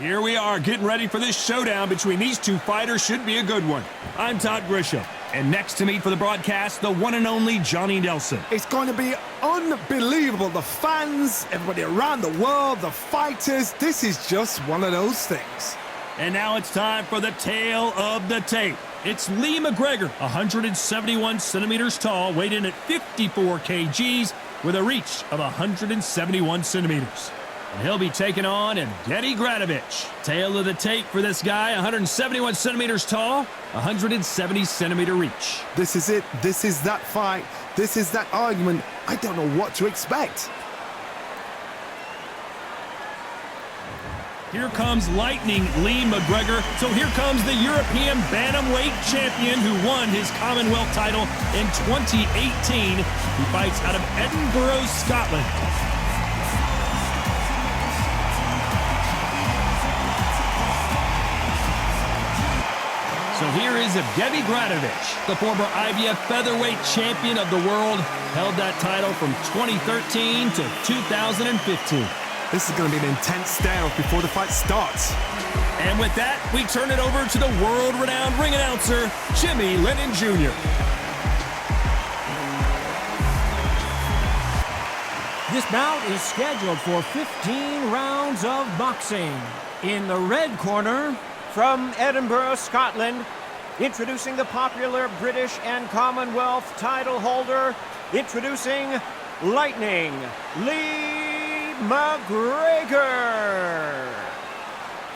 Here we are getting ready for this showdown between these two fighters. Should be a good one. I'm Todd Grisham, and next to me for the broadcast, the one and only Johnny Nelson. It's going to be unbelievable. The fans, everybody around the world, the fighters, this is just one of those things. And now it's time for the tale of the tape. It's Lee McGregor, 171 centimeters tall, weighed in at 54 kgs with a reach of 171 centimeters. And he'll be taking on Evgeny Gradovich. Tail of the tape for this guy, 171 centimeters tall, 170 centimeter reach. This is it. This is that fight. This is that argument. I don't know what to expect. Here comes Lightning Lee McGregor. So here comes the European bantamweight champion who won his Commonwealth title in 2018. He fights out of Edinburgh, Scotland. So here is Evgeny Gradovich, the former IBF featherweight champion of the world. Held that title from 2013 to 2015. This is going to be an intense standoff before the fight starts. And with that, we turn it over to the world-renowned ring announcer, Jimmy Lennon Jr. This bout is scheduled for 15 rounds of boxing. In the red corner, from Edinburgh, Scotland, introducing the popular British and Commonwealth title holder, introducing Lightning Lee McGregor.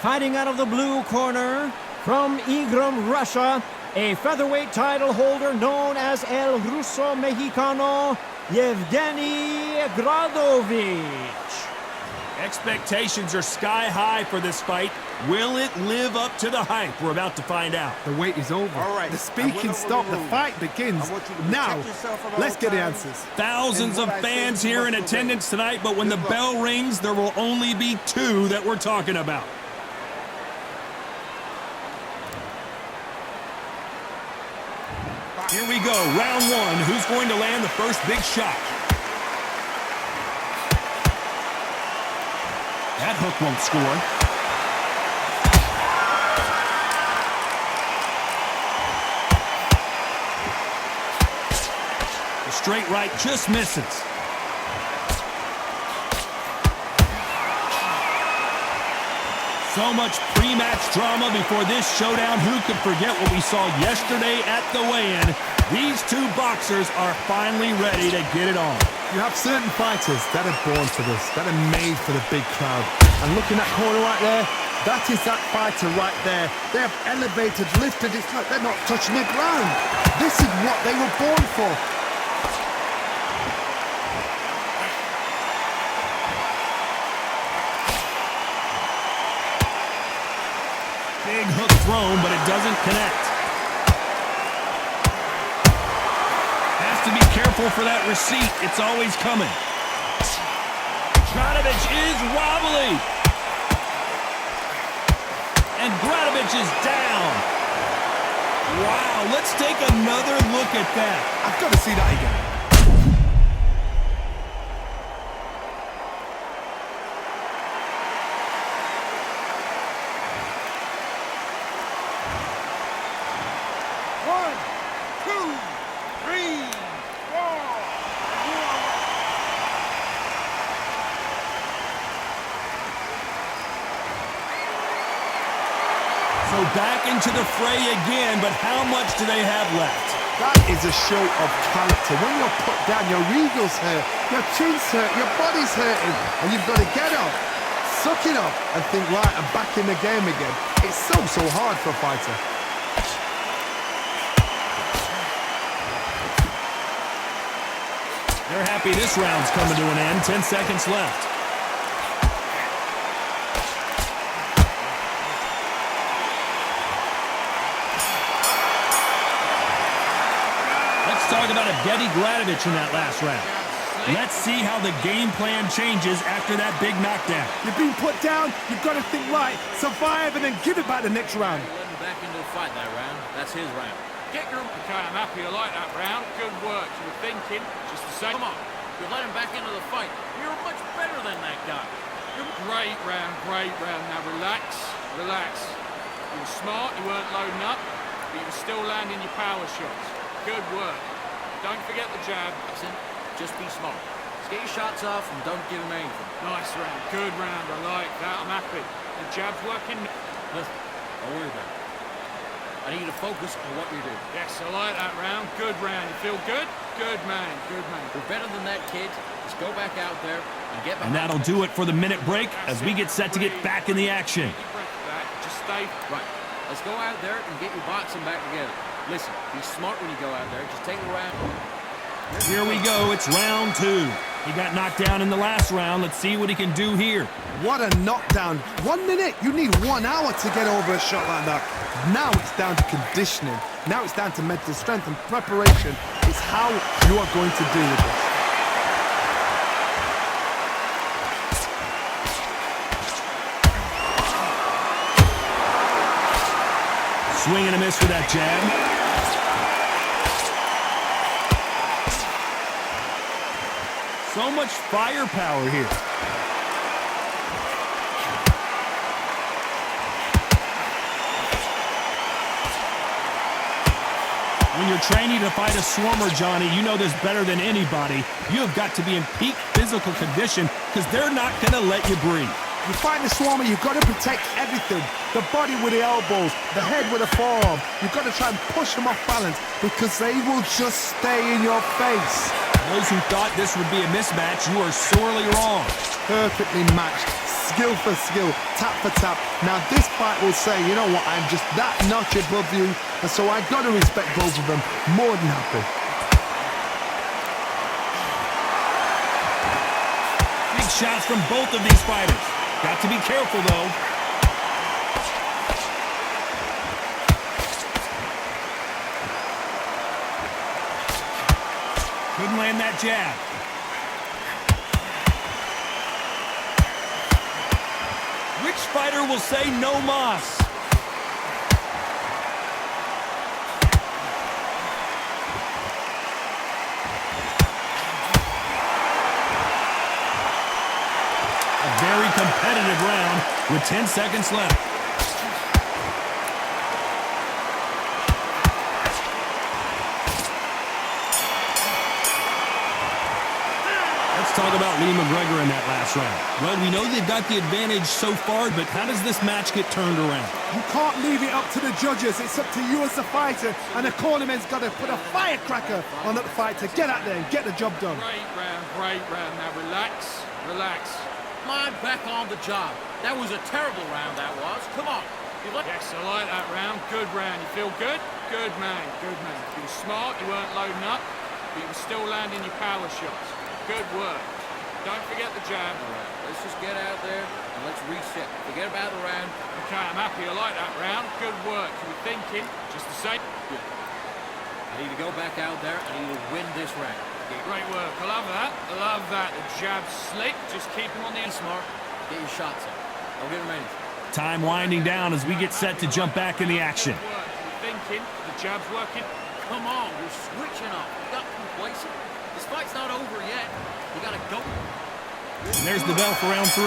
Fighting out of the blue corner, from Igram, Russia, a featherweight title holder known as El Ruso Mexicano, Evgeny Gradovich. Expectations are sky high for this fight. Will it live up to the hype? We're about to find out. The wait is over. All right. The speaking stopped. The fight begins. Now, let's get the answers. Thousands of fans here in attendance tonight, but when the bell rings, there will only be two that we're talking about. Here we go, round one. Who's going to land the first big shot? That hook won't score. The straight right just misses. So much pre-match drama before this showdown. Who could forget what we saw yesterday at the weigh-in? These two boxers are finally ready to get it on. You have certain fighters that are born for this, that are made for the big crowd. And look in that corner right there, that is that fighter right there. They have elevated, lifted, it's like they're not touching the ground. This is what they were born for. Big hook thrown, but it doesn't connect. Has to be careful for that receipt. It's always coming. Gradovich is wobbly. And Gradovich is down. Wow, let's take another look at that. I've got to see that again. So back into the fray again, but how much do they have left? That is a show of character. When you're put down, your eagle's hurt, your chin's hurt, your body's hurting, and you've got to get up, suck it up, and think, right, I'm back in the game again. It's so hard for a fighter. They're happy this round's coming to an end. 10 seconds left. Talk about Evgeny Gradovich in that last round. Let's see how the game plan changes after that big knockdown. You've been put down, you've got to think right, survive, and then give it back the next round. Let him back into the fight that round. That's his round. Get your... Okay, I'm happy you like that round. Good work. You were thinking just the same. Come on. You let him back into the fight. You're much better than that guy. Great round, great round. Now relax, relax. You were smart, you weren't loading up, but you were still landing your power shots. Good work. Don't forget the jab. Listen, just be smart. Just get your shots off and don't give him anything. Nice round, good round. I like that. I'm happy. The jab's working. Listen, don't worry about it. I need you to focus on what you're doing. Yes, I like that round. Good round. You feel good? Good man, good man. You're better than that, kid. Just go back out there and get behind. And that'll do it for the minute break as we get set to get back in the action. Take your breath back. Just stay. Right. Let's go out there and get your boxing back together. Listen, be smart when you go out there. Just take a round. Here we go. It's round 2. He got knocked down in the last round. Let's see what he can do here. What a knockdown. 1 minute. You need 1 hour to get over a shot like that. Now it's down to conditioning. Now it's down to mental strength and preparation. It's how you are going to deal with this. Swing and a miss for that jab. So much firepower here. When you're training to fight a swarmer, Johnny, you know this better than anybody. You have got to be in peak physical condition because they're not going to let you breathe. You fight the swarmer, you've got to protect everything. The body with the elbows, the head with the forearm. You've got to try and push them off balance because they will just stay in your face. Those who thought this would be a mismatch, you are sorely wrong. Perfectly matched, skill for skill, tap for tap. Now this fight will say, you know what, I'm just that notch above you, and so I got to respect both of them. More than happy. Big shots from both of these fighters. Got to be careful, though. Couldn't land that jab. Which fighter will say no mas? A very competitive round with 10 seconds left. Talk about Lee McGregor in that last round. Well, we know they've got the advantage so far, but how does this match get turned around? You can't leave it up to the judges. It's up to you as the fighter, and the cornerman's got to put a firecracker on that fight to get out there and get the job done. Great round, great round. Now relax, relax. Come on, back on the job. That was a terrible round, that was. Come on. Yes, I like that round. Good round. You feel good? Good man, good man. You were smart, you weren't loading up, but you were still landing your power shots. Good work. Don't forget the jab. All right, let's just get out there and let's reset. Forget about the round. Okay, I'm happy. I like that round. Good work. You were thinking just the same. Good. I need to go back out there. I need to win this round. Great work. I love that. I love that. The jab's slick. Just keep him on the smart. Get your shots up. Don't give him anything. Time winding down as we get set to jump back in the action. Good work. You were thinking. The jab's working. Come on, you're switching up. You got complacent. This fight's not over yet. You gotta go. And there's the bell for round 3.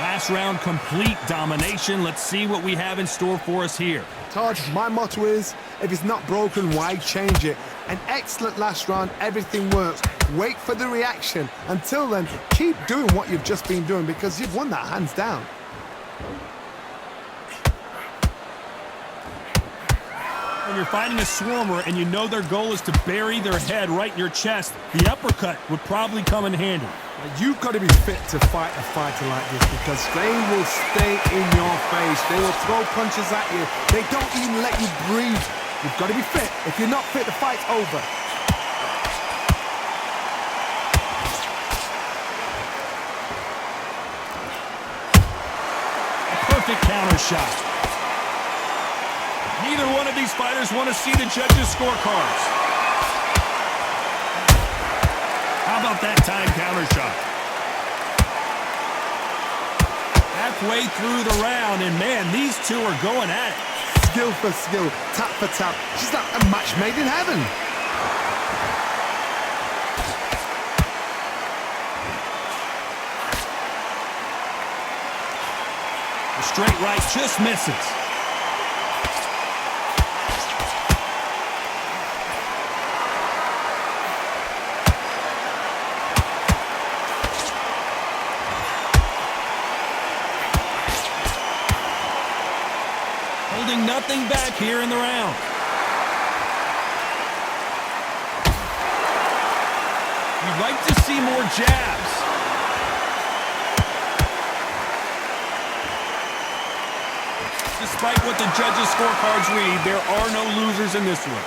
Last round, complete domination. Let's see what we have in store for us here. Todd, my motto is, if it's not broken, why change it? An excellent last round, everything works. Wait for the reaction. Until then, keep doing what you've just been doing because you've won that hands down. When you're fighting a swarmer and you know their goal is to bury their head right in your chest, the uppercut would probably come in handy. You've got to be fit to fight a fighter like this because they will stay in your face. They will throw punches at you. They don't even let you breathe. You've got to be fit. If you're not fit, the fight's over. A perfect counter shot. Neither one of these fighters want to see the judges' scorecards. How about that time counter shot? Halfway through the round, and man, these two are going at it. Skill for skill, tap for tap. She's like a match made in heaven. The straight right just misses. Holding nothing back here in the round. You'd like to see more jabs. Despite what the judges' scorecards read, there are no losers in this one.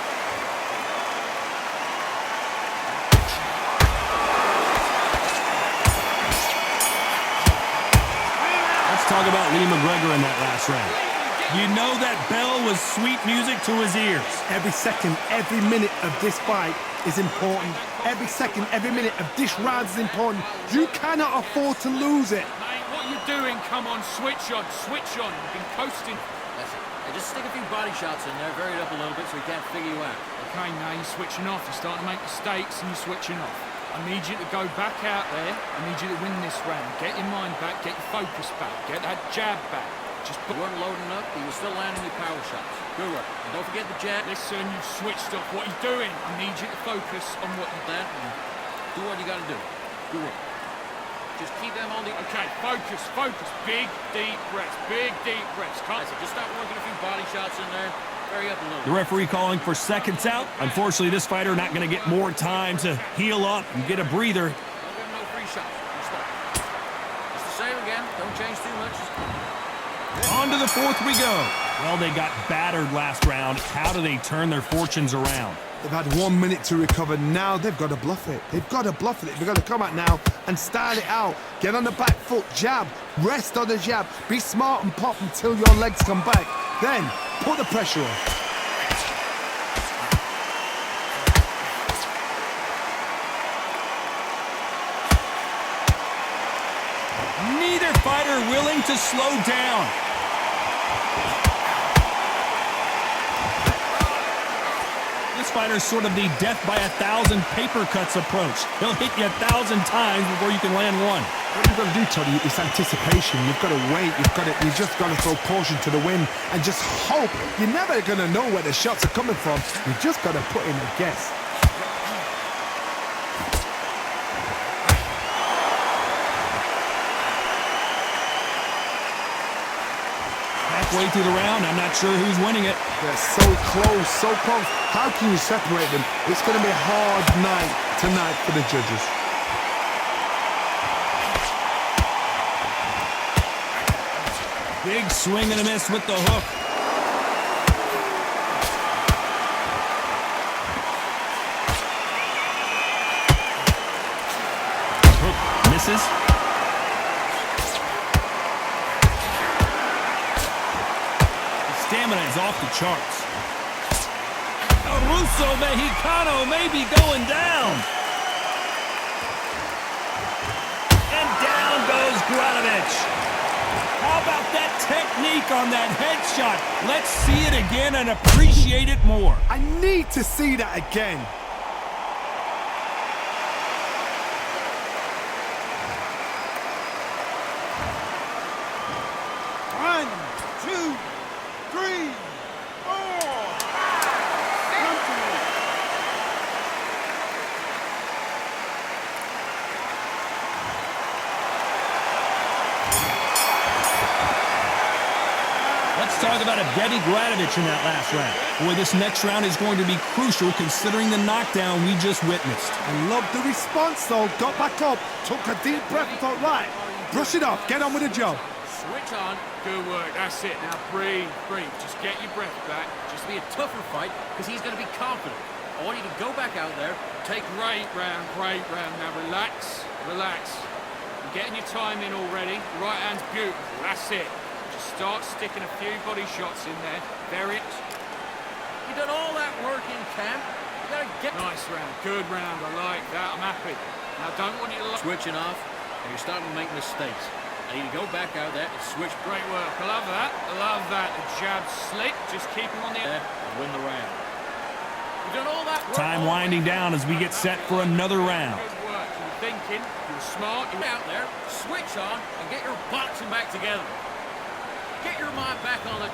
Let's talk about Lee McGregor in that last round. You know that bell was sweet music to his ears. Every second, every minute of this fight is important. Every second, every minute of this round is important. You cannot afford to lose it. Mate, what are you doing? Come on, switch on, switch on. You've been coasting. Listen, just stick a few body shots in there, vary it up a little bit so he can't figure you out. Okay, now you're switching off. You're starting to make mistakes and you're switching off. I need you to go back out there. I need you to win this round. Get your mind back, get your focus back, get that jab back. Just You weren't loading up, he was still landing your power shots. Good work. And don't forget the jab. Listen, you've switched off. What are you doing? I need you to focus on what you've That and do what you gotta do. Good work. Just keep them on the... Okay, focus, focus. Big, deep breaths. Big, deep breaths. Listen, just start working a few body shots in there. Vary up a little. The referee calling for seconds out. Unfortunately, this fighter not going to get more time to heal up and get a breather. Don't give him no free shots. Just start. Just the same again. Don't change too much. On to the fourth we go. Well, they got battered last round. How do they turn their fortunes around? They've had 1 minute to recover. Now they've got to bluff it. They've got to bluff it. They've got to come out now and style it out. Get on the back foot, jab, rest on the jab. Be smart and pop until your legs come back. Then put the pressure on. Neither fighter willing to slow down. This fighter's sort of the death by 1,000 paper cuts approach. He'll hit you 1,000 times before you can land one. What you've got to do, Toddy, is anticipation. You've got to wait. You just got to throw caution to the wind and just hope. You're never going to know where the shots are coming from. You just got to put in a guess. Halfway through the round, I'm not sure who's winning it. They're so close, so close. How can you separate them? It's going to be a hard night tonight for the judges. Big swing and a miss with the hook. Hook misses. His stamina is off the charts. El Russo Mexicano may be going down. And down goes Gradovich. How about that technique on that headshot? Let's see it again and appreciate it more. I need to see that again. One, two, three, four. Let's talk about Evgeny Gradovich in that last round. Boy, this next round is going to be crucial considering the knockdown we just witnessed. I love the response, though. Got back up, took a deep breath and thought, right, brush it off, get on with the job. Switch on. Good work, that's it. Now breathe, breathe. Just get your breath back. Just be a tougher fight because he's going to be confident. I want you to go back out there. Take great round, great round. Now relax, relax. You're getting your time in already. Right hand's beautiful, that's it. Just start sticking a few body shots in there. Very You've done all that work in camp. You got to get... nice round, good round. I like that, I'm happy. Now don't want you to... Switching off, and you're starting to make mistakes. I need to go back out there and switch. Great work, I love that, I love that. The jab slick, just keep him on the... And win the round. You've done all that work. Time winding down as we get set for another round. Good work, you were thinking, you were smart, you Get out there, switch on, and get your boxing back together. right back on the...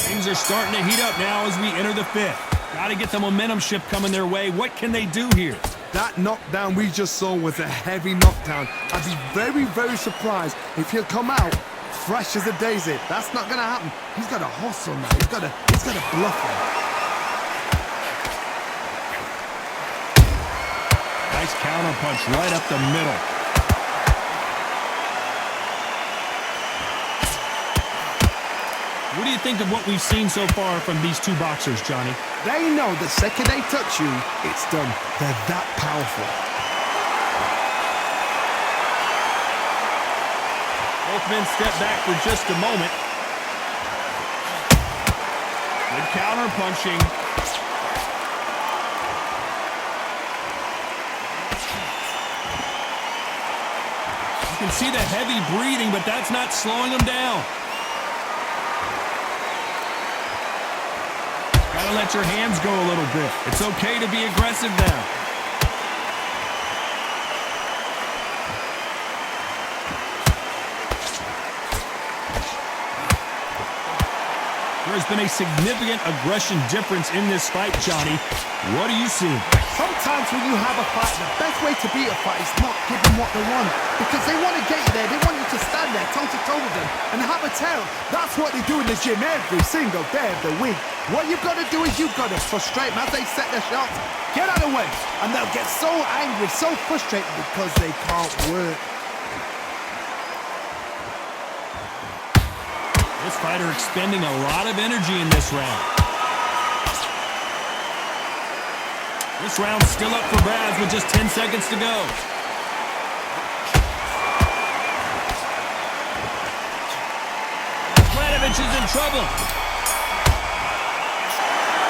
Things are starting to heat up now as we enter the fifth. Got to get the momentum shift coming their way. What can they do here? That knockdown we just saw was a heavy knockdown. I'd be very, very surprised if he'll come out fresh as a daisy. That's not going to happen. He's got to hustle now. He's got to bluff him. Nice counter punch right up the middle. What do you think of what we've seen so far from these two boxers, Johnny? They know the second they touch you, it's done. They're that powerful. Both men step back for just a moment. Good counter punching. You can see the heavy breathing, but that's not slowing them down. Gotta let your hands go a little bit. It's okay to be aggressive now. There's been a significant aggression difference in this fight, Johnny. What are you seeing? Sometimes when you have a fight, the best way to beat a fight is not give them what they want. Because they want to get you there. They want you to stand there toe-to-toe with them and have a tell. That's what they do in the gym every single day of the week. What you've got to do is you've got to frustrate them as they set their shots. Get out of the way. And they'll get so angry, so frustrated because they can't work. This fighter expending a lot of energy in this round. This round's still up for grabs with just 10 seconds to go. Gradovich is in trouble.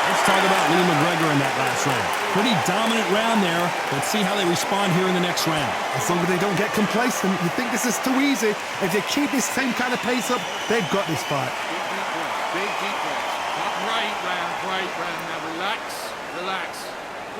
Let's talk about Lee McGregor in that last round. Pretty dominant round there. Let's see how they respond here in the next round. As long as they don't get complacent, you think this is too easy. If they keep this same kind of pace up, they've got this fight. Big deep breaths. Great round. Now relax.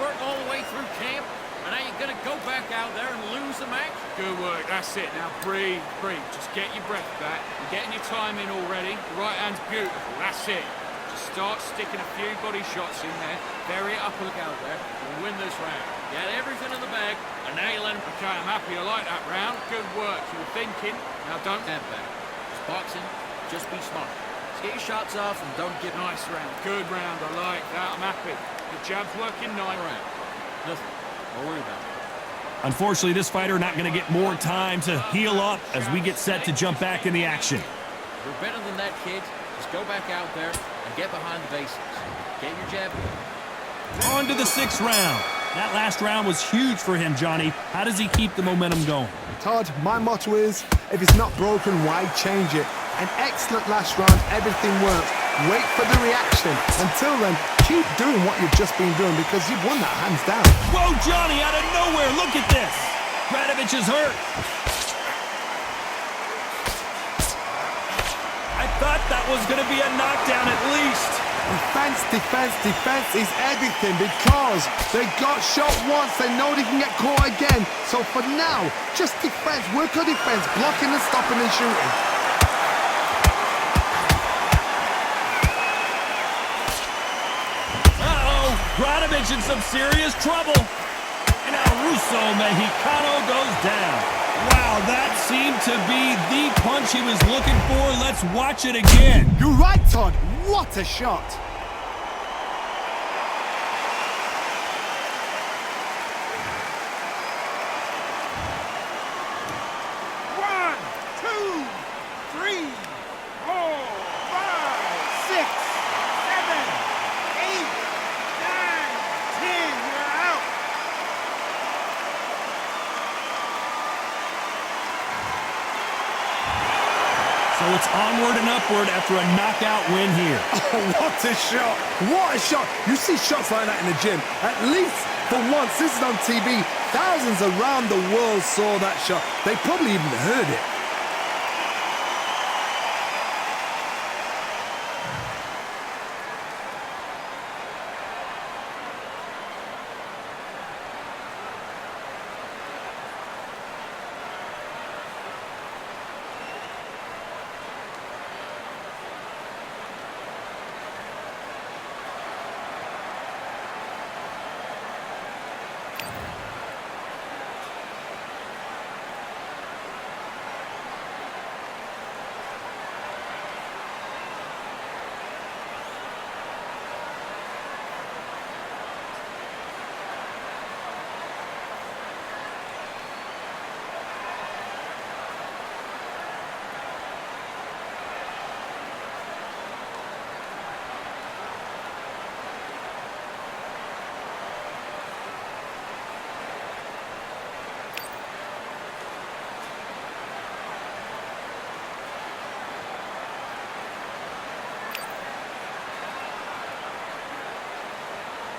Work all the way through camp, and now you're going to go back out there and lose the match? Good work, that's it. Now breathe. Just get your breath back. You're getting your time in already. The right hand's beautiful, that's it. Just start sticking a few body shots in there. Bury it up and look out there and win this round. Get everything in the bag, and now you let him... Okay, I'm happy. I like that round. Good work. You were thinking. Now don't... Stand back. It's boxing. Just be smart. Just get your shots off and don't get... Nice round. Good round. I like that. I'm happy. The jab's working nice. Round. Nothing. Don't worry about it. Unfortunately, this fighter not going to get more time to heal up as we get set to jump back in the action. You're better than that, kid. Just go back out there and get behind the basics. Get your jab in. On to the sixth round. That last round was huge for him, Johnny. How does he keep the momentum going? Todd, my motto is, if it's not broken, why change it? An excellent last round, everything works. Wait for the reaction. Until then, keep doing what you've just been doing because you've won that hands down. Whoa, Johnny, out of nowhere, look at this. Gradovich is hurt. I thought that was going to be a knockdown at least. Defense is everything because they got shot once, they know they can get caught again. So for now, just defense, work on defense, blocking and stopping and shooting. Gradovich in some serious trouble. And now Russo Mexicano goes down. Wow, that seemed to be the punch he was looking for. Let's watch it again. You're right, Todd. What a shot. One, two, three, 4, 5, 6, 7, 8, 9, 10. You're out. So it's onward and upward after a knockout win here. Oh, what a shot. What a shot. You see shots like that in the gym. At least for once, this is on TV. Thousands around the world saw that shot. They probably even heard it.